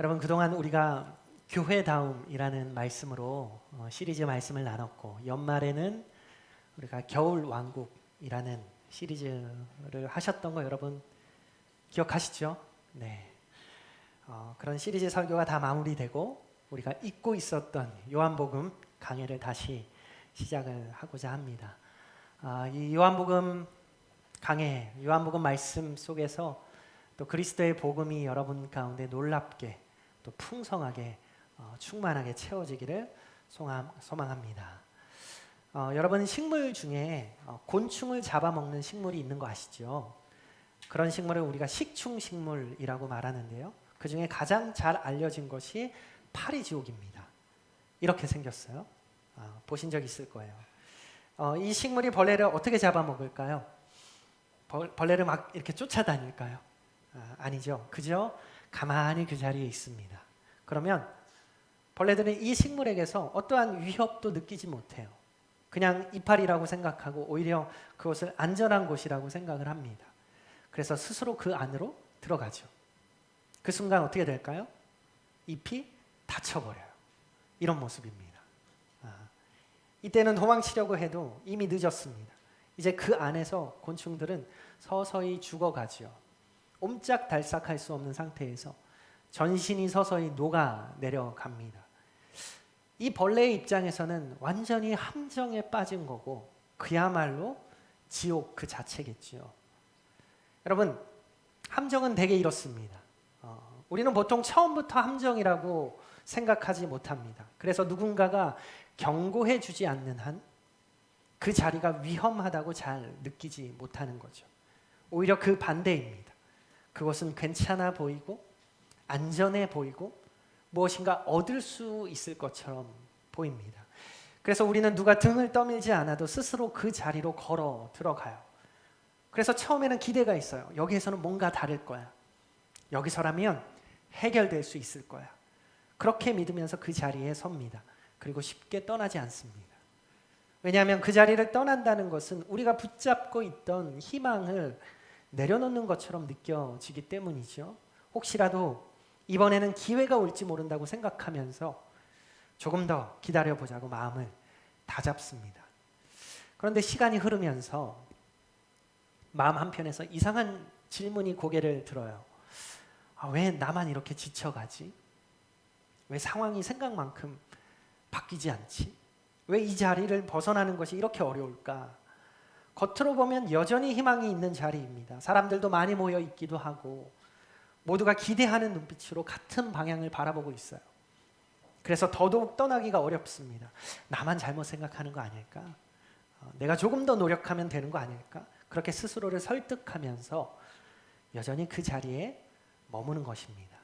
여러분, 그동안 우리가 교회다움이라는 말씀으로 시리즈 말씀을 나눴고, 연말에는 우리가 겨울왕국이라는 시리즈를 하셨던 거 여러분 기억하시죠? 네. 그런 시리즈 설교가 다 마무리되고 우리가 잊고 있었던 요한복음 강해를 다시 시작을 하고자 합니다. 이 요한복음 강해, 요한복음 말씀 속에서 또 그리스도의 복음이 여러분 가운데 놀랍게 또 풍성하게 충만하게 채워지기를 소망합니다. 여러분, 식물 중에 곤충을 잡아먹는 식물이 있는 거 아시죠? 그런 식물을 우리가 식충식물이라고 말하는데요. 그 중에 가장 잘 알려진 것이 파리지옥입니다. 이렇게 생겼어요. 보신 적 있을 거예요. 이 식물이 벌레를 어떻게 잡아먹을까요? 벌레를 막 이렇게 쫓아다닐까요? 아니죠. 그저 가만히 그 자리에 있습니다. 그러면 벌레들은 이 식물에게서 어떠한 위협도 느끼지 못해요. 그냥 이파리라고 생각하고 오히려 그것을 안전한 곳이라고 생각을 합니다. 그래서 스스로 그 안으로 들어가죠. 그 순간 어떻게 될까요? 잎이 다쳐버려요. 이런 모습입니다. 이때는 도망치려고 해도 이미 늦었습니다. 이제 그 안에서 곤충들은 서서히 죽어가죠. 옴짝달싹할 수 없는 상태에서 전신이 서서히 녹아 내려갑니다. 이 벌레의 입장에서는 완전히 함정에 빠진 거고 그야말로 지옥 그 자체겠죠. 여러분, 함정은 대개 이렇습니다. 우리는 보통 처음부터 함정이라고 생각하지 못합니다. 그래서 누군가가 경고해 주지 않는 한 그 자리가 위험하다고 잘 느끼지 못하는 거죠. 오히려 그 반대입니다. 그것은 괜찮아 보이고 안전해 보이고 무엇인가 얻을 수 있을 것처럼 보입니다. 그래서 우리는 누가 등을 떠밀지 않아도 스스로 그 자리로 걸어 들어가요. 그래서 처음에는 기대가 있어요. 여기에서는 뭔가 다를 거야. 여기서라면 해결될 수 있을 거야. 그렇게 믿으면서 그 자리에 섭니다. 그리고 쉽게 떠나지 않습니다. 왜냐하면 그 자리를 떠난다는 것은 우리가 붙잡고 있던 희망을 내려놓는 것처럼 느껴지기 때문이죠. 혹시라도 이번에는 기회가 올지 모른다고 생각하면서 조금 더 기다려보자고 마음을 다잡습니다. 그런데 시간이 흐르면서 마음 한편에서 이상한 질문이 고개를 들어요. 왜 나만 이렇게 지쳐가지? 왜 상황이 생각만큼 바뀌지 않지? 왜 이 자리를 벗어나는 것이 이렇게 어려울까? 겉으로 보면 여전히 희망이 있는 자리입니다. 사람들도 많이 모여 있기도 하고 모두가 기대하는 눈빛으로 같은 방향을 바라보고 있어요. 그래서 더더욱 떠나기가 어렵습니다. 나만 잘못 생각하는 거 아닐까? 내가 조금 더 노력하면 되는 거 아닐까? 그렇게 스스로를 설득하면서 여전히 그 자리에 머무는 것입니다.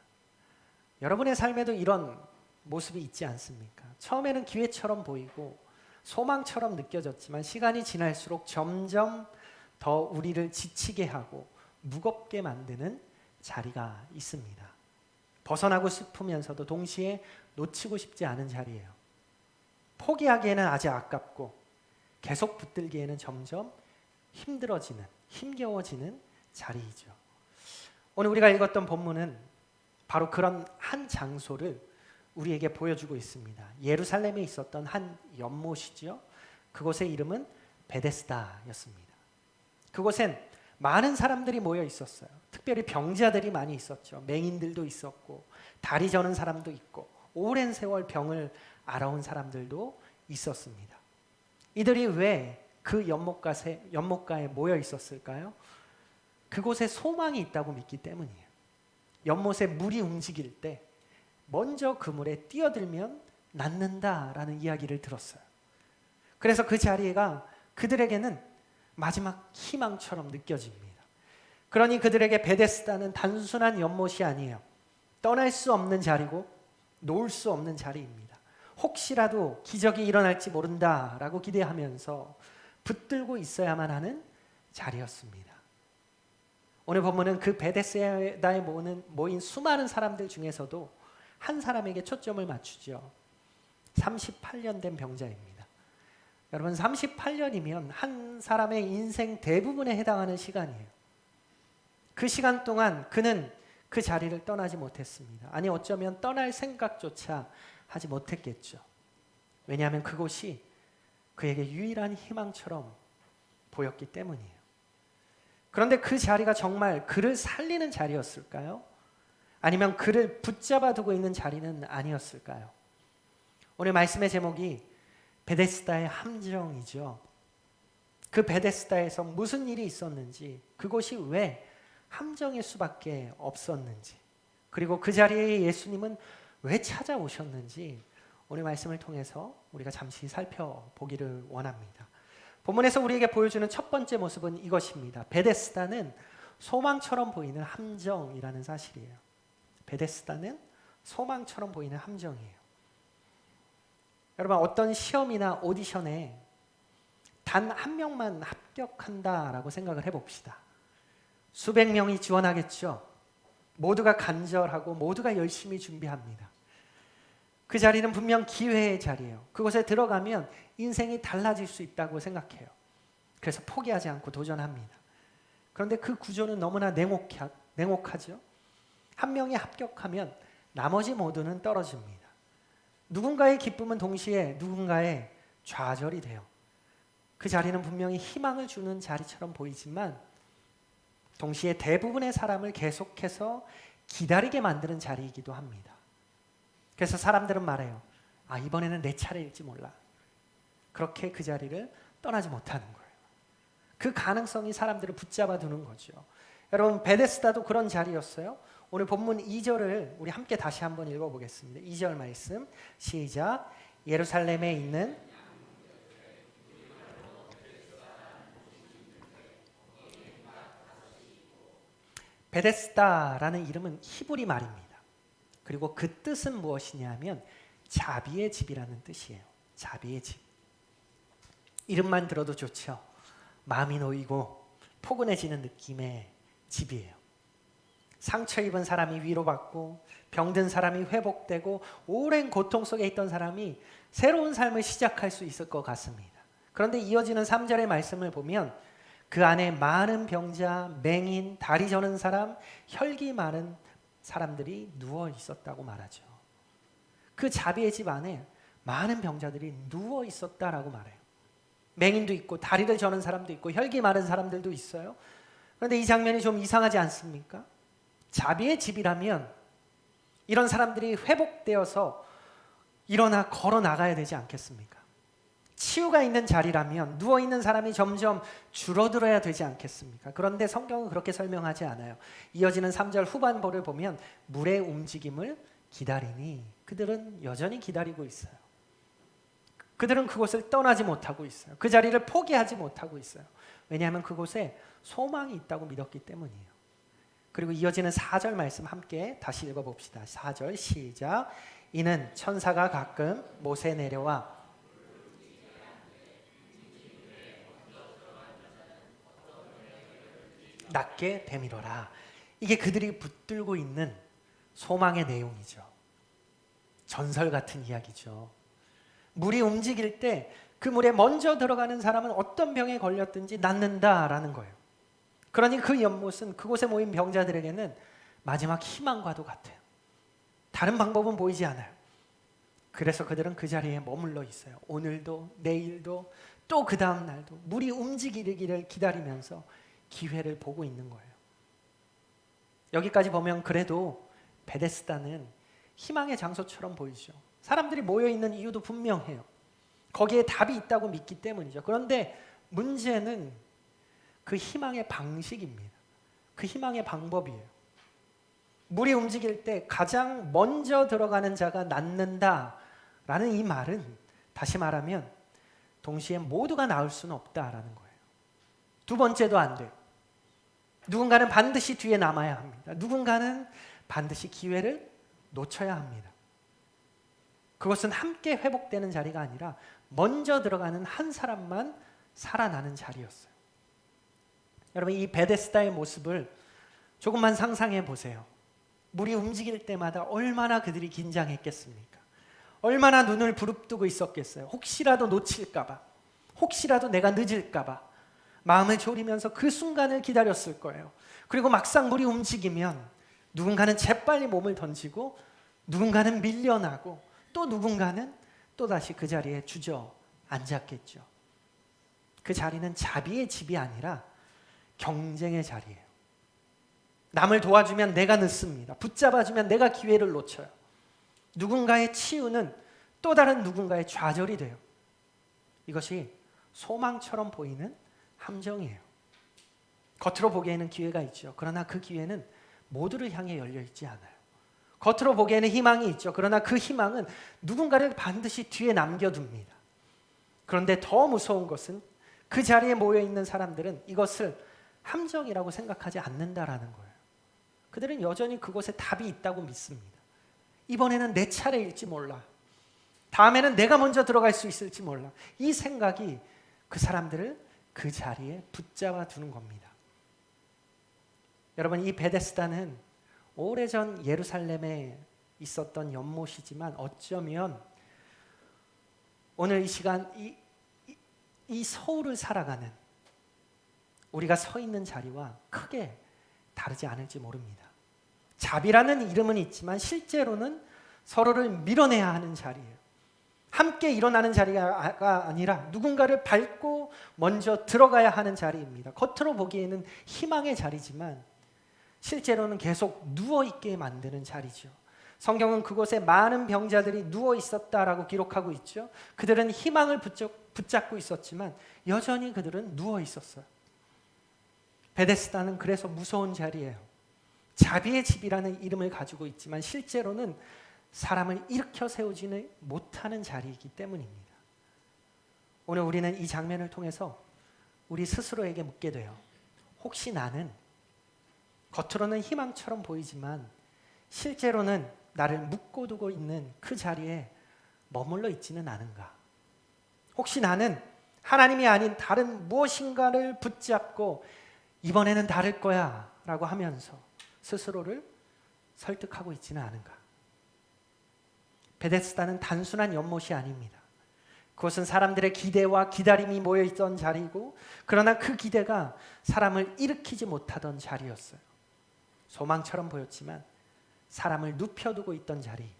여러분의 삶에도 이런 모습이 있지 않습니까? 처음에는 기회처럼 보이고 소망처럼 느껴졌지만 시간이 지날수록 점점 더 우리를 지치게 하고 무겁게 만드는 자리가 있습니다. 벗어나고 싶으면서도 동시에 놓치고 싶지 않은 자리예요. 포기하기에는 아직 아깝고 계속 붙들기에는 점점 힘들어지는, 힘겨워지는 자리이죠. 오늘 우리가 읽었던 본문은 바로 그런 한 장소를 우리에게 보여주고 있습니다. 예루살렘에 있었던 한 연못이죠. 그곳의 이름은 베데스다였습니다. 그곳엔 많은 사람들이 모여 있었어요. 특별히 병자들이 많이 있었죠. 맹인들도 있었고 다리 저는 사람도 있고 오랜 세월 병을 앓아온 사람들도 있었습니다. 이들이 왜 그 연못가에 모여 있었을까요? 그곳에 소망이 있다고 믿기 때문이에요. 연못에 물이 움직일 때 먼저 그 물에 뛰어들면 낫는다라는 이야기를 들었어요. 그래서 그 자리가 그들에게는 마지막 희망처럼 느껴집니다. 그러니 그들에게 베데스다는 단순한 연못이 아니에요. 떠날 수 없는 자리고 놓을 수 없는 자리입니다. 혹시라도 기적이 일어날지 모른다라고 기대하면서 붙들고 있어야만 하는 자리였습니다. 오늘 본문은 그 베데스다에 모인 수많은 사람들 중에서도 한 사람에게 초점을 맞추죠. 38년 된 병자입니다. 여러분, 38년이면 한 사람의 인생 대부분에 해당하는 시간이에요. 그 시간 동안 그는 그 자리를 떠나지 못했습니다. 아니 어쩌면 떠날 생각조차 하지 못했겠죠. 왜냐하면 그곳이 그에게 유일한 희망처럼 보였기 때문이에요. 그런데 그 자리가 정말 그를 살리는 자리였을까요? 아니면 그를 붙잡아 두고 있는 자리는 아니었을까요? 오늘 말씀의 제목이 베데스다의 함정이죠. 그 베데스다에서 무슨 일이 있었는지, 그곳이 왜 함정일 수밖에 없었는지, 그리고 그 자리에 예수님은 왜 찾아오셨는지 오늘 말씀을 통해서 우리가 잠시 살펴보기를 원합니다. 본문에서 우리에게 보여주는 첫 번째 모습은 이것입니다. 베데스다는 소망처럼 보이는 함정이라는 사실이에요. 베데스다는 소망처럼 보이는 함정이에요. 여러분, 어떤 시험이나 오디션에 단 한 명만 합격한다라고 생각을 해봅시다. 수백 명이 지원하겠죠. 모두가 간절하고 모두가 열심히 준비합니다. 그 자리는 분명 기회의 자리예요. 그곳에 들어가면 인생이 달라질 수 있다고 생각해요. 그래서 포기하지 않고 도전합니다. 그런데 그 구조는 너무나 냉혹하죠. 한 명이 합격하면 나머지 모두는 떨어집니다. 누군가의 기쁨은 동시에 누군가의 좌절이 돼요. 그 자리는 분명히 희망을 주는 자리처럼 보이지만 동시에 대부분의 사람을 계속해서 기다리게 만드는 자리이기도 합니다. 그래서 사람들은 말해요. 아, 이번에는 내 차례일지 몰라. 그렇게 그 자리를 떠나지 못하는 거예요. 그 가능성이 사람들을 붙잡아 두는 거죠. 여러분, 베데스다도 그런 자리였어요. 오늘 본문 2절을 우리 함께 다시 한번 읽어보겠습니다. 2절 말씀 시작. 예루살렘에 있는 베데스다라는 이름은 히브리 말입니다. 그리고 그 뜻은 무엇이냐면 자비의 집이라는 뜻이에요. 자비의 집. 이름만 들어도 좋죠. 마음이 놓이고 포근해지는 느낌의 집이에요. 상처 입은 사람이 위로받고 병든 사람이 회복되고 오랜 고통 속에 있던 사람이 새로운 삶을 시작할 수 있을 것 같습니다. 그런데 이어지는 3절의 말씀을 보면 그 안에 많은 병자, 맹인, 다리 저는 사람, 혈기 많은 사람들이 누워 있었다고 말하죠. 그 자비의 집 안에 많은 병자들이 누워 있었다라고 말해요. 맹인도 있고 다리를 저는 사람도 있고 혈기 많은 사람들도 있어요. 그런데 이 장면이 좀 이상하지 않습니까? 자비의 집이라면 이런 사람들이 회복되어서 일어나 걸어 나가야 되지 않겠습니까? 치유가 있는 자리라면 누워있는 사람이 점점 줄어들어야 되지 않겠습니까? 그런데 성경은 그렇게 설명하지 않아요. 이어지는 3절 후반부를 보면 물의 움직임을 기다리니 그들은 여전히 기다리고 있어요. 그들은 그곳을 떠나지 못하고 있어요. 그 자리를 포기하지 못하고 있어요. 왜냐하면 그곳에 소망이 있다고 믿었기 때문이에요. 그리고 이어지는 4절 말씀 함께 다시 읽어봅시다. 4절 시작. 이는 천사가 가끔 못에 내려와 낮게 되밀어라. 이게 그들이 붙들고 있는 소망의 내용이죠. 전설 같은 이야기죠. 물이 움직일 때 그 물에 먼저 들어가는 사람은 어떤 병에 걸렸든지 낫는다라는 거예요. 그러니 그 연못은 그곳에 모인 병자들에게는 마지막 희망과도 같아요. 다른 방법은 보이지 않아요. 그래서 그들은 그 자리에 머물러 있어요. 오늘도 내일도 또 그 다음 날도 물이 움직이기를 기다리면서 기회를 보고 있는 거예요. 여기까지 보면 그래도 베데스다는 희망의 장소처럼 보이죠. 사람들이 모여있는 이유도 분명해요. 거기에 답이 있다고 믿기 때문이죠. 그런데 문제는 그 희망의 방식입니다. 그 희망의 방법이에요. 물이 움직일 때 가장 먼저 들어가는 자가 낫는다라는 이 말은 다시 말하면 동시에 모두가 나을 수는 없다라는 거예요. 두 번째도 안 돼요. 누군가는 반드시 뒤에 남아야 합니다. 누군가는 반드시 기회를 놓쳐야 합니다. 그것은 함께 회복되는 자리가 아니라 먼저 들어가는 한 사람만 살아나는 자리였어요. 여러분, 이 베데스다의 모습을 조금만 상상해 보세요. 물이 움직일 때마다 얼마나 그들이 긴장했겠습니까? 얼마나 눈을 부릅뜨고 있었겠어요. 혹시라도 놓칠까 봐, 혹시라도 내가 늦을까 봐 마음을 졸이면서 그 순간을 기다렸을 거예요. 그리고 막상 물이 움직이면 누군가는 재빨리 몸을 던지고 누군가는 밀려나고 또 누군가는 또다시 그 자리에 주저앉았겠죠. 그 자리는 자비의 집이 아니라 경쟁의 자리예요. 남을 도와주면 내가 늦습니다. 붙잡아주면 내가 기회를 놓쳐요. 누군가의 치유는 또 다른 누군가의 좌절이 돼요. 이것이 소망처럼 보이는 함정이에요. 겉으로 보기에는 기회가 있죠. 그러나 그 기회는 모두를 향해 열려 있지 않아요. 겉으로 보기에는 희망이 있죠. 그러나 그 희망은 누군가를 반드시 뒤에 남겨둡니다. 그런데 더 무서운 것은 그 자리에 모여 있는 사람들은 이것을 함정이라고 생각하지 않는다라는 거예요. 그들은 여전히 그곳에 답이 있다고 믿습니다. 이번에는 내 차례일지 몰라. 다음에는 내가 먼저 들어갈 수 있을지 몰라. 이 생각이 그 사람들을 그 자리에 붙잡아 두는 겁니다. 여러분, 이 베데스다는 오래전 예루살렘에 있었던 연못이지만 어쩌면 오늘 이 시간 이 서울을 살아가는 우리가 서 있는 자리와 크게 다르지 않을지 모릅니다. 자비라는 이름은 있지만 실제로는 서로를 밀어내야 하는 자리예요. 함께 일어나는 자리가 아니라 누군가를 밟고 먼저 들어가야 하는 자리입니다. 겉으로 보기에는 희망의 자리지만 실제로는 계속 누워있게 만드는 자리죠. 성경은 그곳에 많은 병자들이 누워 있었다라고 기록하고 있죠. 그들은 희망을 붙잡고 있었지만 여전히 그들은 누워 있었어요. 베데스다는 그래서 무서운 자리예요. 자비의 집이라는 이름을 가지고 있지만 실제로는 사람을 일으켜 세우지는 못하는 자리이기 때문입니다. 오늘 우리는 이 장면을 통해서 우리 스스로에게 묻게 돼요. 혹시 나는 겉으로는 희망처럼 보이지만 실제로는 나를 묶어두고 있는 그 자리에 머물러 있지는 않은가? 혹시 나는 하나님이 아닌 다른 무엇인가를 붙잡고 이번에는 다를 거야 라고 하면서 스스로를 설득하고 있지는 않은가? 베데스다는 단순한 연못이 아닙니다. 그것은 사람들의 기대와 기다림이 모여있던 자리이고 그러나 그 기대가 사람을 일으키지 못하던 자리였어요. 소망처럼 보였지만 사람을 눕혀두고 있던 자리,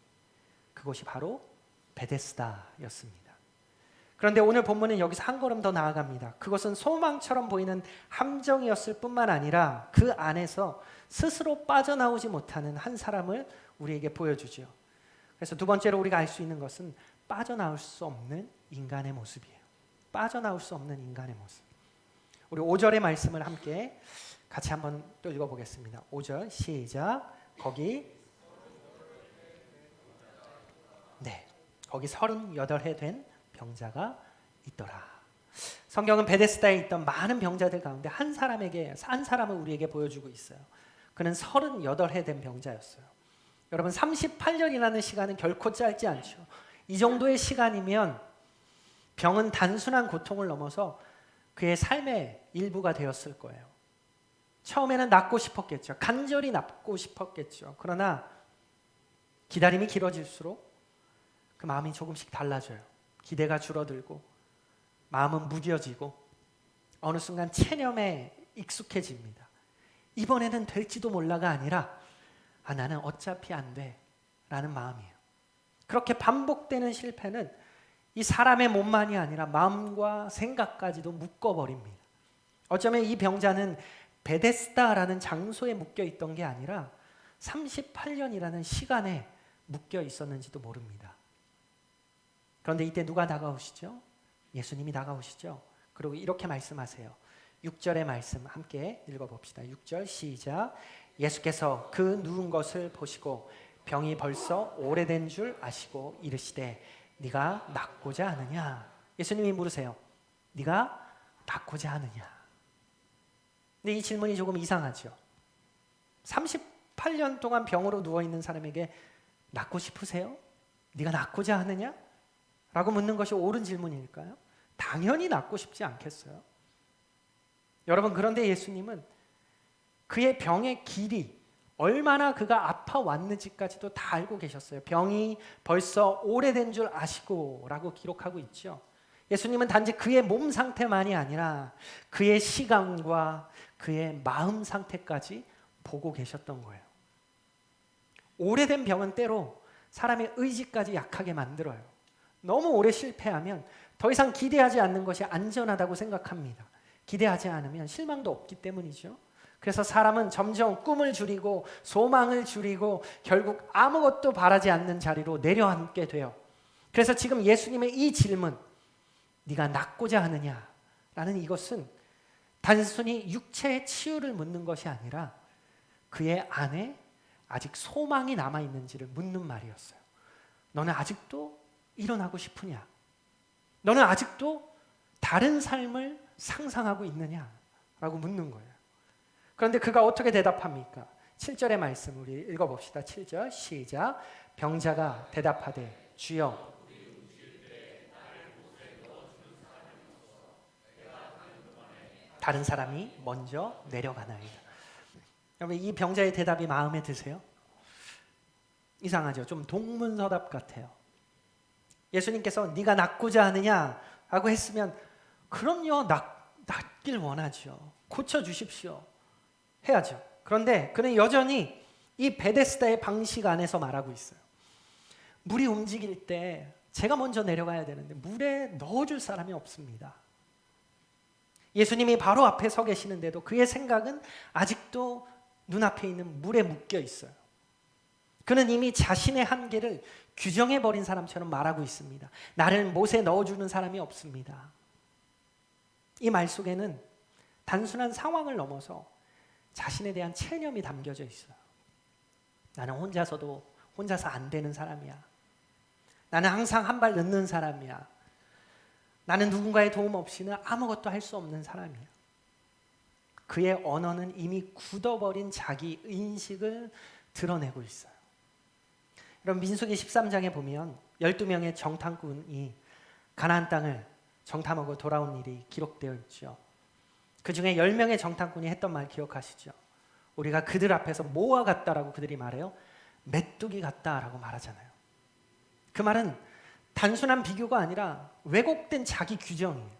그것이 바로 베데스다였습니다. 그런데 오늘 본문은 여기서 한 걸음 더 나아갑니다. 그것은 소망처럼 보이는 함정이었을 뿐만 아니라 그 안에서 스스로 빠져나오지 못하는 한 사람을 우리에게 보여주죠. 그래서 두 번째로 우리가 알 수 있는 것은 빠져나올 수 없는 인간의 모습이에요. 빠져나올 수 없는 인간의 모습. 우리 5절의 말씀을 함께 같이 한번 또 읽어보겠습니다. 5절 시작. 거기 38해 된 병자가 있더라. 성경은 베데스다에 있던 많은 병자들 가운데 한 사람을 우리에게 보여주고 있어요. 그는 38해 된 병자였어요. 여러분 38년이라는 시간은 결코 짧지 않죠. 이 정도의 시간이면 병은 단순한 고통을 넘어서 그의 삶의 일부가 되었을 거예요. 처음에는 낫고 싶었겠죠. 간절히 낫고 싶었겠죠. 그러나 기다림이 길어질수록 그 마음이 조금씩 달라져요. 기대가 줄어들고 마음은 무뎌지고 어느 순간 체념에 익숙해집니다. 이번에는 될지도 몰라가 아니라 나는 어차피 안 돼 라는 마음이에요. 그렇게 반복되는 실패는 이 사람의 몸만이 아니라 마음과 생각까지도 묶어버립니다. 어쩌면 이 병자는 베데스다라는 장소에 묶여 있던 게 아니라 38년이라는 시간에 묶여 있었는지도 모릅니다. 그런데 이때 누가 다가오시죠? 예수님이 다가오시죠. 그리고 이렇게 말씀하세요. 6절의 말씀 함께 읽어봅시다. 6절 시작. 예수께서 그 누운 것을 보시고 병이 벌써 오래된 줄 아시고 이르시되 네가 낫고자 하느냐? 예수님이 물으세요. 네가 낫고자 하느냐? 근데 이 질문이 조금 이상하죠. 38년 동안 병으로 누워있는 사람에게 낫고 싶으세요? 네가 낫고자 하느냐? 라고 묻는 것이 옳은 질문일까요? 당연히 낫고 싶지 않겠어요? 여러분, 그런데 예수님은 그의 병의 길이 얼마나 그가 아파왔는지까지도 다 알고 계셨어요. 병이 벌써 오래된 줄 아시고 라고 기록하고 있죠. 예수님은 단지 그의 몸 상태만이 아니라 그의 시간과 그의 마음 상태까지 보고 계셨던 거예요. 오래된 병은 때로 사람의 의지까지 약하게 만들어요. 너무 오래 실패하면 더 이상 기대하지 않는 것이 안전하다고 생각합니다. 기대하지 않으면 실망도 없기 때문이죠. 그래서 사람은 점점 꿈을 줄이고 소망을 줄이고 결국 아무것도 바라지 않는 자리로 내려앉게 돼요. 그래서 지금 예수님의 이 질문, 네가 낫고자 하느냐? 라는 이것은 단순히 육체의 치유를 묻는 것이 아니라 그의 안에 아직 소망이 남아있는지를 묻는 말이었어요. 너는 아직도 일어나고 싶으냐? 너는 아직도 다른 삶을 상상하고 있느냐? 라고 묻는 거예요. 그런데 그가 어떻게 대답합니까? 7절의 말씀 우리 읽어봅시다. 7절 시작. 병자가 대답하되 주여 다른 사람이 먼저 내려가나이다. 여러분 이 병자의 대답이 마음에 드세요? 이상하죠? 좀 동문서답 같아요. 예수님께서 네가 낫고자 하느냐 하고 했으면 그럼요 낫길 원하죠. 고쳐주십시오 해야죠. 그런데 그는 여전히 이 베데스다의 방식 안에서 말하고 있어요. 물이 움직일 때 제가 먼저 내려가야 되는데 물에 넣어줄 사람이 없습니다. 예수님이 바로 앞에 서 계시는데도 그의 생각은 아직도 눈앞에 있는 물에 묶여 있어요. 그는 이미 자신의 한계를 규정해버린 사람처럼 말하고 있습니다. 나를 못에 넣어주는 사람이 없습니다. 이 말 속에는 단순한 상황을 넘어서 자신에 대한 체념이 담겨져 있어요. 나는 혼자서 안 되는 사람이야. 나는 항상 한 발 늦는 사람이야. 나는 누군가의 도움 없이는 아무것도 할 수 없는 사람이야. 그의 언어는 이미 굳어버린 자기 인식을 드러내고 있어요. 여러분 민수기 13장에 보면 12명의 정탐꾼이 가나안 땅을 정탐하고 돌아온 일이 기록되어 있죠. 그 중에 10명의 정탐꾼이 했던 말 기억하시죠? 우리가 그들 앞에서 뭐와 같다라고 그들이 말해요? 메뚜기 같다라고 말하잖아요. 그 말은 단순한 비교가 아니라 왜곡된 자기 규정이에요.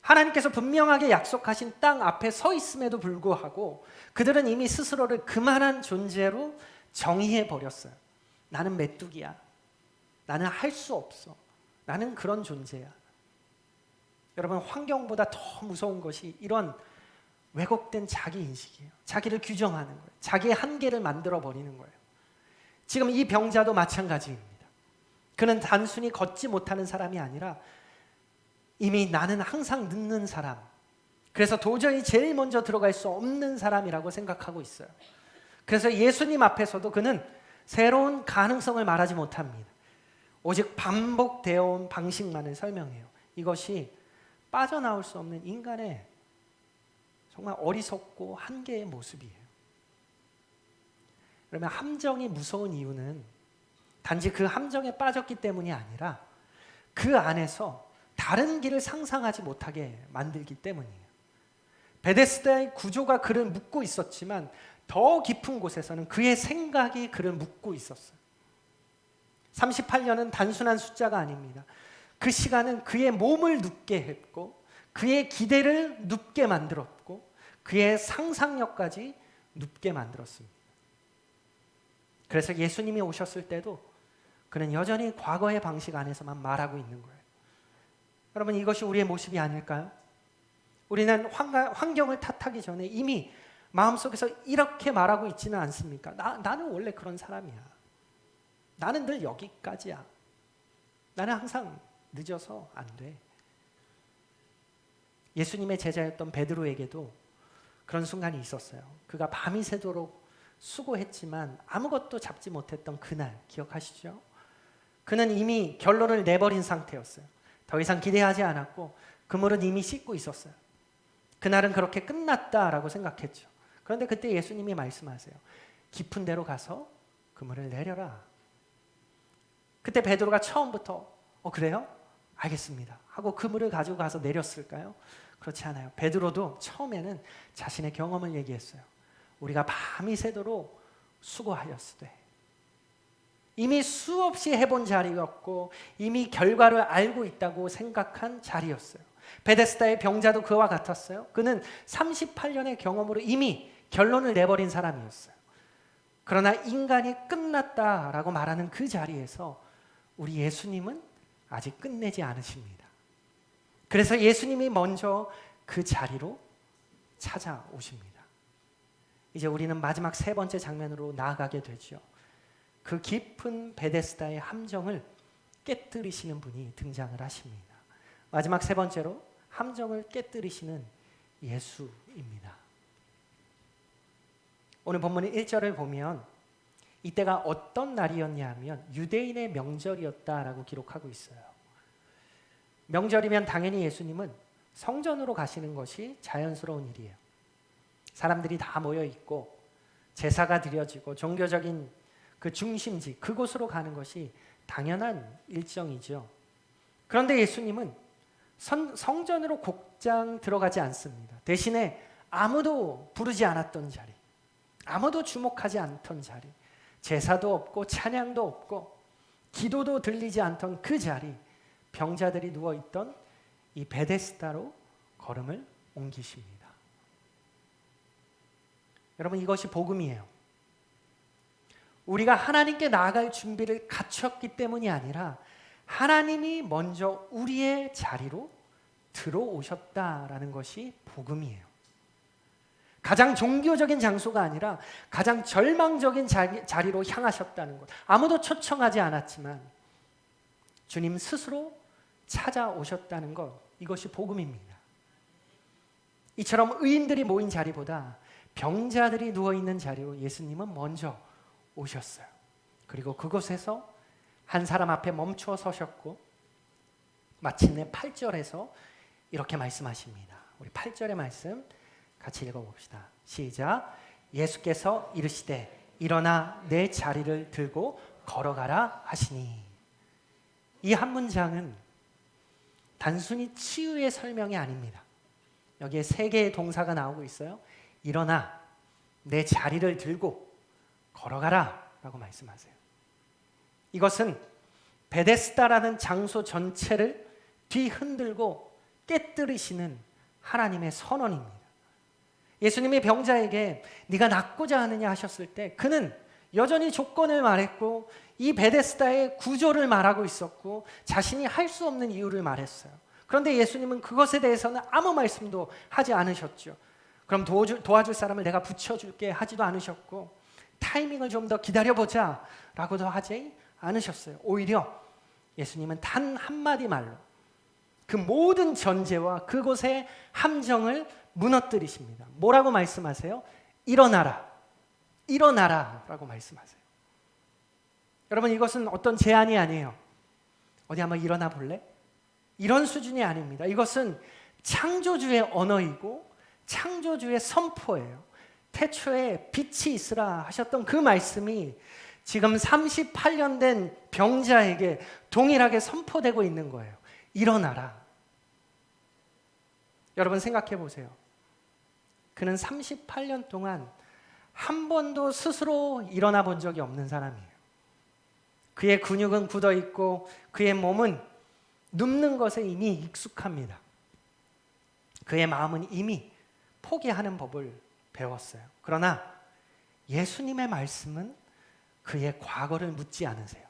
하나님께서 분명하게 약속하신 땅 앞에 서 있음에도 불구하고 그들은 이미 스스로를 그만한 존재로 정의해 버렸어요. 나는 메뚜기야. 나는 할 수 없어. 나는 그런 존재야. 여러분 환경보다 더 무서운 것이 이런 왜곡된 자기 인식이에요. 자기를 규정하는 거예요. 자기의 한계를 만들어 버리는 거예요. 지금 이 병자도 마찬가지입니다. 그는 단순히 걷지 못하는 사람이 아니라 이미 나는 항상 늦는 사람, 그래서 도저히 제일 먼저 들어갈 수 없는 사람이라고 생각하고 있어요. 그래서 예수님 앞에서도 그는 새로운 가능성을 말하지 못합니다. 오직 반복되어 온 방식만을 설명해요. 이것이 빠져나올 수 없는 인간의 정말 어리석고 한계의 모습이에요. 그러면 함정이 무서운 이유는 단지 그 함정에 빠졌기 때문이 아니라 그 안에서 다른 길을 상상하지 못하게 만들기 때문이에요. 베데스다의 구조가 그를 묶고 있었지만 더 깊은 곳에서는 그의 생각이 그를 묶고 있었어요. 38년은 단순한 숫자가 아닙니다. 그 시간은 그의 몸을 눕게 했고 그의 기대를 눕게 만들었고 그의 상상력까지 눕게 만들었습니다. 그래서 예수님이 오셨을 때도 그는 여전히 과거의 방식 안에서만 말하고 있는 거예요. 여러분 이것이 우리의 모습이 아닐까요? 우리는 환경을 탓하기 전에 이미 마음속에서 이렇게 말하고 있지는 않습니까? 나는 원래 그런 사람이야. 나는 늘 여기까지야. 나는 항상 늦어서 안 돼. 예수님의 제자였던 베드로에게도 그런 순간이 있었어요. 그가 밤이 새도록 수고했지만 아무것도 잡지 못했던 그날 기억하시죠? 그는 이미 결론을 내버린 상태였어요. 더 이상 기대하지 않았고 그물은 이미 씻고 있었어요. 그날은 그렇게 끝났다라고 생각했죠. 그런데 그때 예수님이 말씀하세요. 깊은 데로 가서 그물을 내려라. 그때 베드로가 처음부터 그래요? 알겠습니다 하고 그물을 가지고 가서 내렸을까요? 그렇지 않아요. 베드로도 처음에는 자신의 경험을 얘기했어요. 우리가 밤이 새도록 수고하였으되. 이미 수없이 해본 자리였고 이미 결과를 알고 있다고 생각한 자리였어요. 베데스다의 병자도 그와 같았어요. 그는 38년의 경험으로 이미 결론을 내버린 사람이었어요. 그러나 인간이 끝났다라고 말하는 그 자리에서 우리 예수님은 아직 끝내지 않으십니다. 그래서 예수님이 먼저 그 자리로 찾아오십니다. 이제 우리는 마지막 세 번째 장면으로 나아가게 되죠. 그 깊은 베데스다의 함정을 깨뜨리시는 분이 등장을 하십니다. 마지막 세 번째로 함정을 깨뜨리시는 예수입니다. 오늘 본문 1절을 보면 이때가 어떤 날이었냐 하면 유대인의 명절이었다라고 기록하고 있어요. 명절이면 당연히 예수님은 성전으로 가시는 것이 자연스러운 일이에요. 사람들이 다 모여 있고 제사가 드려지고 종교적인 그 중심지 그곳으로 가는 것이 당연한 일정이죠. 그런데 예수님은 성전으로 곧장 들어가지 않습니다. 대신에 아무도 부르지 않았던 자리, 아무도 주목하지 않던 자리, 제사도 없고 찬양도 없고 기도도 들리지 않던 그 자리, 병자들이 누워있던 이 베데스다로 걸음을 옮기십니다. 여러분, 이것이 복음이에요. 우리가 하나님께 나아갈 준비를 갖췄기 때문이 아니라 하나님이 먼저 우리의 자리로 들어오셨다라는 것이 복음이에요. 가장 종교적인 장소가 아니라 가장 절망적인 자리로 향하셨다는 것. 아무도 초청하지 않았지만 주님 스스로 찾아오셨다는 것. 이것이 복음입니다. 이처럼 의인들이 모인 자리보다 병자들이 누워있는 자리로 예수님은 먼저 오셨어요. 그리고 그곳에서 한 사람 앞에 멈추어 서셨고 마침내 8절에서 이렇게 말씀하십니다. 우리 8절의 말씀 같이 읽어봅시다. 시작. 예수께서 이르시되 일어나 내 자리를 들고 걸어가라 하시니. 이 한 문장은 단순히 치유의 설명이 아닙니다. 여기에 세 개의 동사가 나오고 있어요. 일어나 내 자리를 들고 걸어가라 라고 말씀하세요. 이것은 베데스다라는 장소 전체를 뒤흔들고 깨뜨리시는 하나님의 선언입니다. 예수님이 병자에게 네가 낫고자 하느냐 하셨을 때 그는 여전히 조건을 말했고 이 베데스다의 구조를 말하고 있었고 자신이 할 수 없는 이유를 말했어요. 그런데 예수님은 그것에 대해서는 아무 말씀도 하지 않으셨죠. 그럼 도와줄 사람을 내가 붙여줄게 하지도 않으셨고 타이밍을 좀 더 기다려보자 라고도 하지 않으셨어요. 오히려 예수님은 단 한마디 말로 그 모든 전제와 그곳의 함정을 무너뜨리십니다. 뭐라고 말씀하세요? 일어나라. 일어나라 라고 말씀하세요. 여러분, 이것은 어떤 제안이 아니에요. 어디 한번 일어나 볼래? 이런 수준이 아닙니다. 이것은 창조주의 언어이고 창조주의 선포예요. 태초에 빛이 있으라 하셨던 그 말씀이 지금 38년 된 병자에게 동일하게 선포되고 있는 거예요. 일어나라. 여러분 생각해 보세요. 그는 38년 동안 한 번도 스스로 일어나 본 적이 없는 사람이에요. 그의 근육은 굳어 있고 그의 몸은 눕는 것에 이미 익숙합니다. 그의 마음은 이미 포기하는 법을 배웠어요. 그러나 예수님의 말씀은 그의 과거를 묻지 않으세요.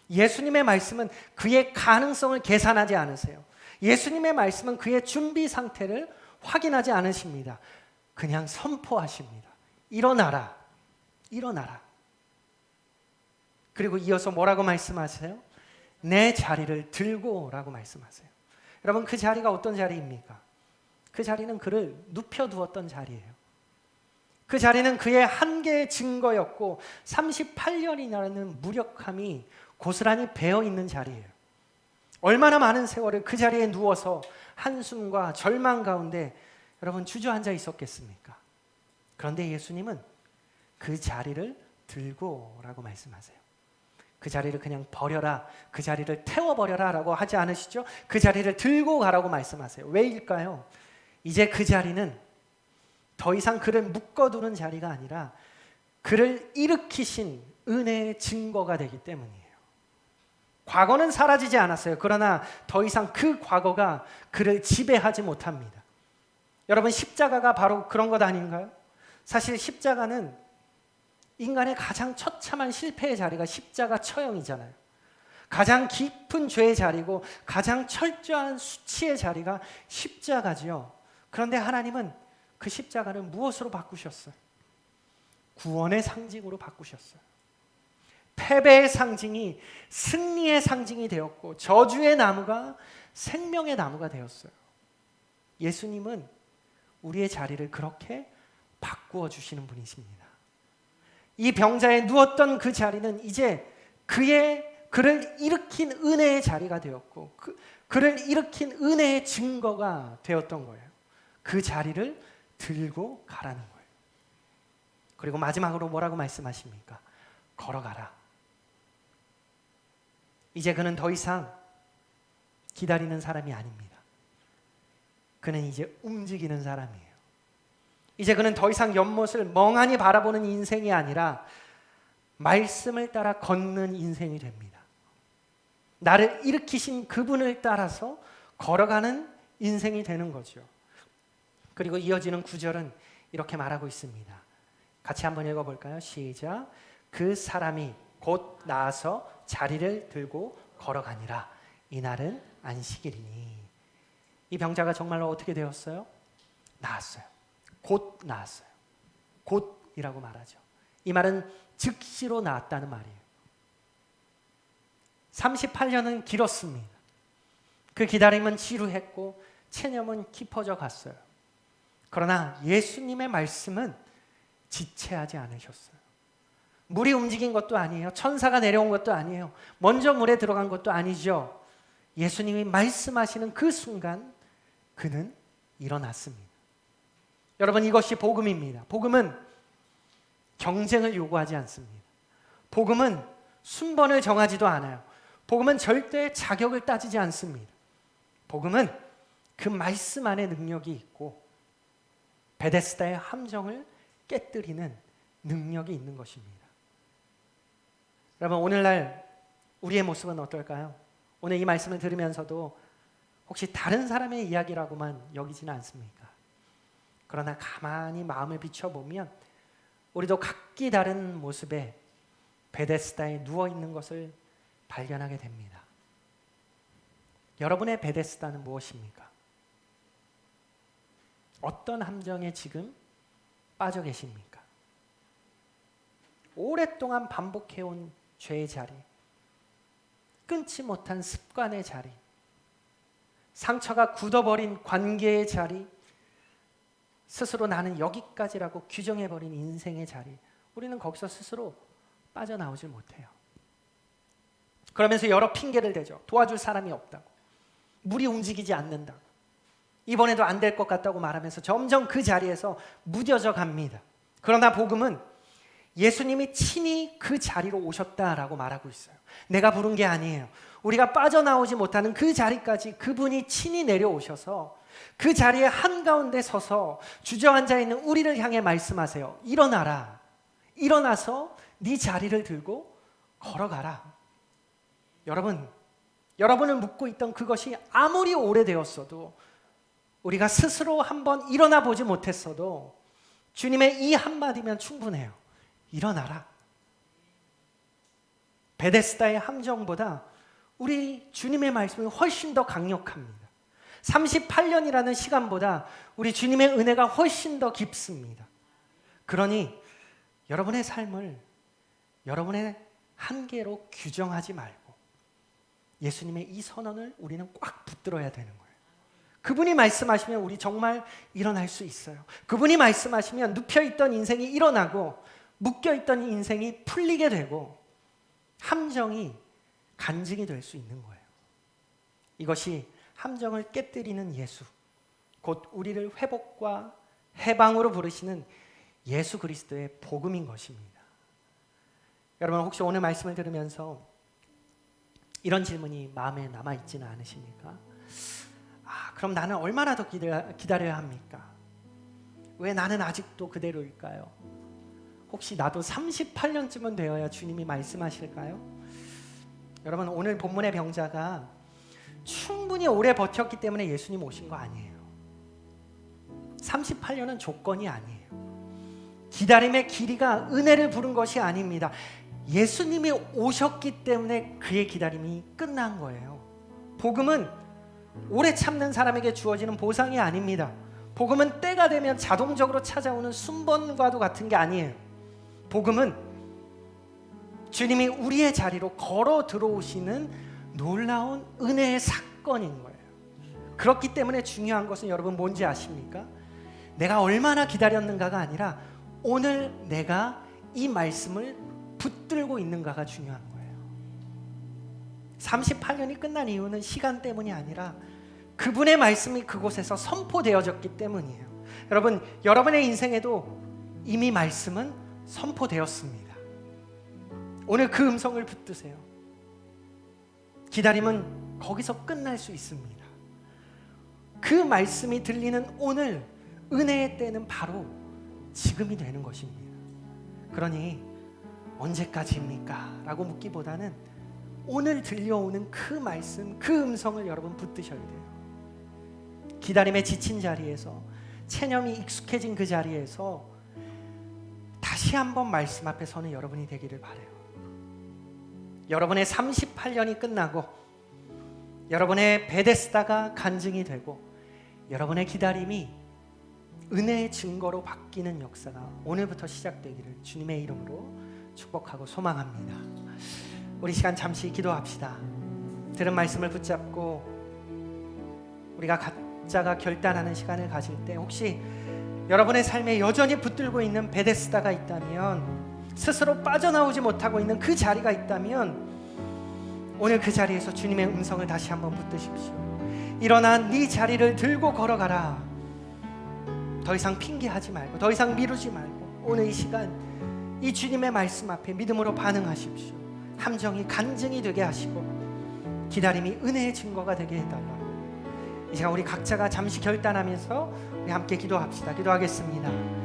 예수님의 말씀은 그의 가능성을 계산하지 않으세요. 예수님의 말씀은 그의 준비 상태를 확인하지 않으십니다. 그냥 선포하십니다. 일어나라. 일어나라. 그리고 이어서 뭐라고 말씀하세요? 내 자리를 들고 라고 말씀하세요. 여러분, 그 자리가 어떤 자리입니까? 그 자리는 그를 눕혀두었던 자리예요. 그 자리는 그의 한계의 증거였고 38년이라는 무력함이 고스란히 배어있는 자리예요. 얼마나 많은 세월을 그 자리에 누워서 한숨과 절망 가운데 여러분 주저앉아 있었겠습니까? 그런데 예수님은 그 자리를 들고 라고 말씀하세요. 그 자리를 그냥 버려라, 그 자리를 태워버려라 라고 하지 않으시죠? 그 자리를 들고 가라고 말씀하세요. 왜일까요? 이제 그 자리는 더 이상 그를 묶어두는 자리가 아니라 그를 일으키신 은혜의 증거가 되기 때문이에요. 과거는 사라지지 않았어요. 그러나 더 이상 그 과거가 그를 지배하지 못합니다. 여러분, 십자가가 바로 그런 것 아닌가요? 사실 십자가는 인간의 가장 처참한 실패의 자리가 십자가 처형이잖아요. 가장 깊은 죄의 자리고 가장 철저한 수치의 자리가 십자가지요. 그런데 하나님은 그 십자가를 무엇으로 바꾸셨어요? 구원의 상징으로 바꾸셨어요. 패배의 상징이 승리의 상징이 되었고 저주의 나무가 생명의 나무가 되었어요. 예수님은 우리의 자리를 그렇게 바꾸어 주시는 분이십니다. 이 병자에 누웠던 그 자리는 이제 그를 일으킨 은혜의 자리가 되었고 그를 일으킨 은혜의 증거가 되었던 거예요. 그 자리를 들고 가라는 거예요. 그리고 마지막으로 뭐라고 말씀하십니까? 걸어가라. 이제 그는 더 이상 기다리는 사람이 아닙니다. 그는 이제 움직이는 사람이에요. 이제 그는 더 이상 연못을 멍하니 바라보는 인생이 아니라 말씀을 따라 걷는 인생이 됩니다. 나를 일으키신 그분을 따라서 걸어가는 인생이 되는 거죠. 그리고 이어지는 구절은 이렇게 말하고 있습니다. 같이 한번 읽어볼까요? 시작. 그 사람이 곧 나아서 자리를 들고 걸어가니라. 이날은 안식일이니. 이 병자가 정말로 어떻게 되었어요? 나았어요. 곧 나았어요. 곧이라고 말하죠. 이 말은 즉시로 나았다는 말이에요. 38년은 길었습니다. 그 기다림은 지루했고 체념은 깊어져 갔어요. 그러나 예수님의 말씀은 지체하지 않으셨어요. 물이 움직인 것도 아니에요. 천사가 내려온 것도 아니에요. 먼저 물에 들어간 것도 아니죠. 예수님이 말씀하시는 그 순간 그는 일어났습니다. 여러분, 이것이 복음입니다. 복음은 경쟁을 요구하지 않습니다. 복음은 순번을 정하지도 않아요. 복음은 절대 자격을 따지지 않습니다. 복음은 그 말씀 안에 능력이 있고 베데스다의 함정을 깨뜨리는 능력이 있는 것입니다. 여러분, 오늘날 우리의 모습은 어떨까요? 오늘 이 말씀을 들으면서도 혹시 다른 사람의 이야기라고만 여기지는 않습니까? 그러나 가만히 마음을 비춰보면 우리도 각기 다른 모습의 베데스다에 누워있는 것을 발견하게 됩니다. 여러분의 베데스다는 무엇입니까? 어떤 함정에 지금 빠져 계십니까? 오랫동안 반복해온 죄의 자리, 끊지 못한 습관의 자리, 상처가 굳어버린 관계의 자리, 스스로 나는 여기까지라고 규정해버린 인생의 자리, 우리는 거기서 스스로 빠져나오질 못해요. 그러면서 여러 핑계를 대죠. 도와줄 사람이 없다고, 물이 움직이지 않는다고, 이번에도 안 될 것 같다고 말하면서 점점 그 자리에서 무뎌져 갑니다. 그러나 복음은 예수님이 친히 그 자리로 오셨다라고 말하고 있어요. 내가 부른 게 아니에요. 우리가 빠져나오지 못하는 그 자리까지 그분이 친히 내려오셔서 그 자리에 한가운데 서서 주저앉아 있는 우리를 향해 말씀하세요. 일어나라. 일어나서 네 자리를 들고 걸어가라. 여러분을 묶고 있던 그것이 아무리 오래되었어도, 우리가 스스로 한번 일어나 보지 못했어도 주님의 이 한마디면 충분해요. 일어나라. 베데스다의 함정보다 우리 주님의 말씀이 훨씬 더 강력합니다. 38년이라는 시간보다 우리 주님의 은혜가 훨씬 더 깊습니다. 그러니 여러분의 삶을 여러분의 한계로 규정하지 말고 예수님의 이 선언을 우리는 꽉 붙들어야 되는 거예요. 그분이 말씀하시면 우리 정말 일어날 수 있어요. 그분이 말씀하시면 눕혀있던 인생이 일어나고 묶여있던 인생이 풀리게 되고 함정이 간증이 될 수 있는 거예요. 이것이 함정을 깨뜨리는 예수, 곧 우리를 회복과 해방으로 부르시는 예수 그리스도의 복음인 것입니다. 여러분, 혹시 오늘 말씀을 들으면서 이런 질문이 마음에 남아있지는 않으십니까? 그럼 나는 얼마나 더 기다려야 합니까? 왜 나는 아직도 그대로일까요? 혹시 나도 38년쯤은 되어야 주님이 말씀하실까요? 여러분, 오늘 본문의 병자가 충분히 오래 버텼기 때문에 예수님 오신 거 아니에요. 38년은 조건이 아니에요. 기다림의 길이가 은혜를 부른 것이 아닙니다. 예수님이 오셨기 때문에 그의 기다림이 끝난 거예요. 복음은 오래 참는 사람에게 주어지는 보상이 아닙니다. 복음은 때가 되면 자동적으로 찾아오는 순번과도 같은 게 아니에요. 복음은 주님이 우리의 자리로 걸어 들어오시는 놀라운 은혜의 사건인 거예요. 그렇기 때문에 중요한 것은 여러분 뭔지 아십니까? 내가 얼마나 기다렸는가가 아니라 오늘 내가 이 말씀을 붙들고 있는가가 중요한 거예요. 38년이 끝난 이유는 시간 때문이 아니라 그분의 말씀이 그곳에서 선포되어졌기 때문이에요. 여러분, 여러분의 인생에도 이미 말씀은 선포되었습니다. 오늘 그 음성을 붙드세요. 기다림은 거기서 끝날 수 있습니다. 그 말씀이 들리는 오늘, 은혜의 때는 바로 지금이 되는 것입니다. 그러니 언제까지입니까? 라고 묻기보다는 오늘 들려오는 그 말씀, 그 음성을 여러분 붙드셔야 돼요. 기다림에 지친 자리에서, 체념이 익숙해진 그 자리에서 다시 한번 말씀 앞에 서는 여러분이 되기를 바라요. 여러분의 38년이 끝나고 여러분의 베데스다가 간증이 되고 여러분의 기다림이 은혜의 증거로 바뀌는 역사가 오늘부터 시작되기를 주님의 이름으로 축복하고 소망합니다. 우리 시간 잠시 기도합시다. 들은 말씀을 붙잡고 우리가 각자가 결단하는 시간을 가질 때 혹시 여러분의 삶에 여전히 붙들고 있는 베데스다가 있다면, 스스로 빠져나오지 못하고 있는 그 자리가 있다면 오늘 그 자리에서 주님의 음성을 다시 한번 붙드십시오. 일어나 네 자리를 들고 걸어가라. 더 이상 핑계하지 말고, 더 이상 미루지 말고 오늘 이 시간 이 주님의 말씀 앞에 믿음으로 반응하십시오. 함정이 간증이 되게 하시고 기다림이 은혜의 증거가 되게 해달라고. 이 시간 우리 각자가 잠시 결단하면서 우리 함께 기도합시다. 기도하겠습니다.